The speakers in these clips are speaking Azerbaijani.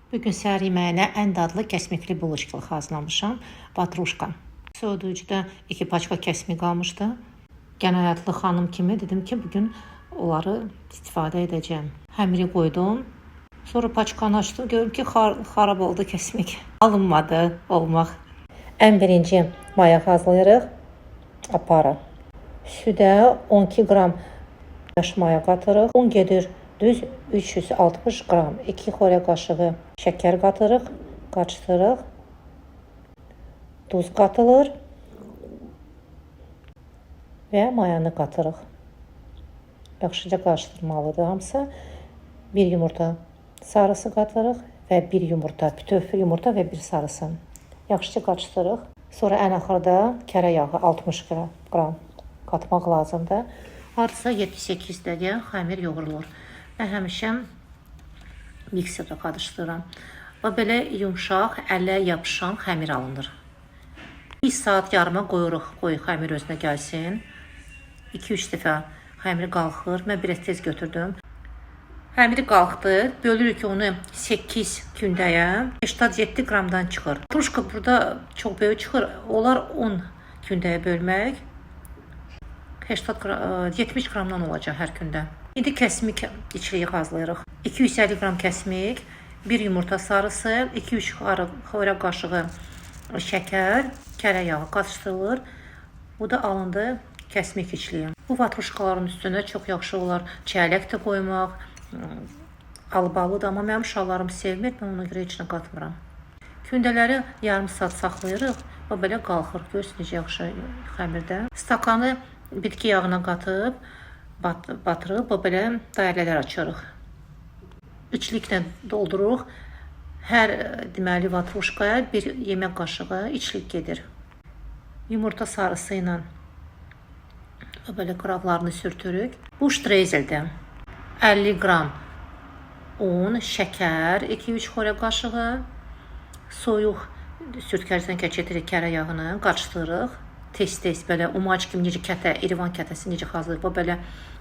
Bugün səhər yeməyinə ən dadlı kəsmikli buluşkil hazırlamışam. Vatruşka. Soyuducuda 2 paçka kəsmik almışdı. Qənaətli xanım kimi dedim ki, bugün onları istifadə edəcəm. Həmiri qoydum. Sonra paçkanı açdım. Gördüm ki, xarab oldu kəsmik. Alınmadı olmaq. Ən birinci maya hazırlayırıq. Apara. Südə 12 qram yaş maya qatırıq. Un gedir düz 360 qram. 2 xörək qaşığı şəkər qatırıq. Qarışdırırıq. Duz qatılır. Və mayanı qatırıq. Yaxşıca qarışdırmalıdır hamısı. Bir yumurta sarısı qatırıq və bir yumurta, bütöv yumurta və bir sarısı. Yaxşıca qarışdırırıq. Sonra ən axırda kərə yağı 60 qram qatmaq lazımdır. Hardasa 7-8 dəqiqə xəmir yoğurulur. Mən həmişə mikserdə qarışdırıram. Və belə yumşaq, ələ yapışan xəmir alınır. 1 saat yarıma qoyuruq, xəmir özünə gəlsin. 2-3 dəfə xəmir qalxır. Mən biraz tez götürdüm. Xəmiri qalxdı. Bölürük onu 8 kündəyə. 87 qramdan çıxır. Vatruşka burada çox böyük çıxır. Olar 10 kündəyə bölmək. 70 qramdan olacaq hər kündə. İndi kəsmik içliyi hazırlayırıq. 250 qram kəsmik, 1 yumurta sarısı, 2-3 xörək qaşığı şəkər, kərə yağı qarışdırılır. Bu da alındı kəsmik içliyi. Bu vatruşkaların üstünə çox yaxşı olar çəllək də qoymaq, albalıdır, amma mənim uşaqlarım sevmir, mən ona görə içinə qatmıram. Kündələri yarım saat saxlayırıq və belə qalxır. Görürsünüz necə yaxşı xəmirdə. Stakanı bitki yağına qatıb, batırıb və belə dairələr açırıq. İçliklə doldururuq. Hər deməli vatruşkaya bir yemək qaşığı içlik gedir. Yumurta sarısı ilə belə qıraqlarını sürtürük. Bu ştreyzeldir. 50 qram un, şəkər, 2-3 xörək qaşığı, soyuq sürtkəcdən keçiririk kərə yağını, qarışdırırıq. Tez-tez belə umac kimi necə kətə, irivan kətəsi necə hazırlayır, bu belə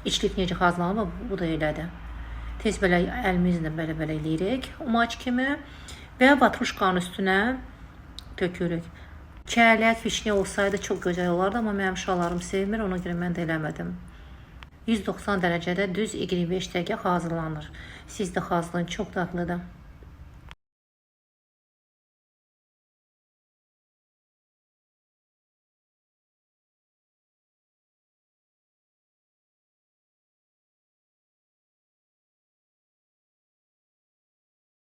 içlik necə hazırlanır, bu da elədir. Tez belə əlimizlə belə eləyirik, umac kimi və vatruşkanın üstünə tökürük. Çəllək, vişne olsaydı çox gözəl olardı, amma mənim uşaqlarım sevmir, ona görə mən də eləmədim. 190 dərəcədə düz 25 dəqiqə hazırlanır. Siz də hazırlayın, çox dadlıdır.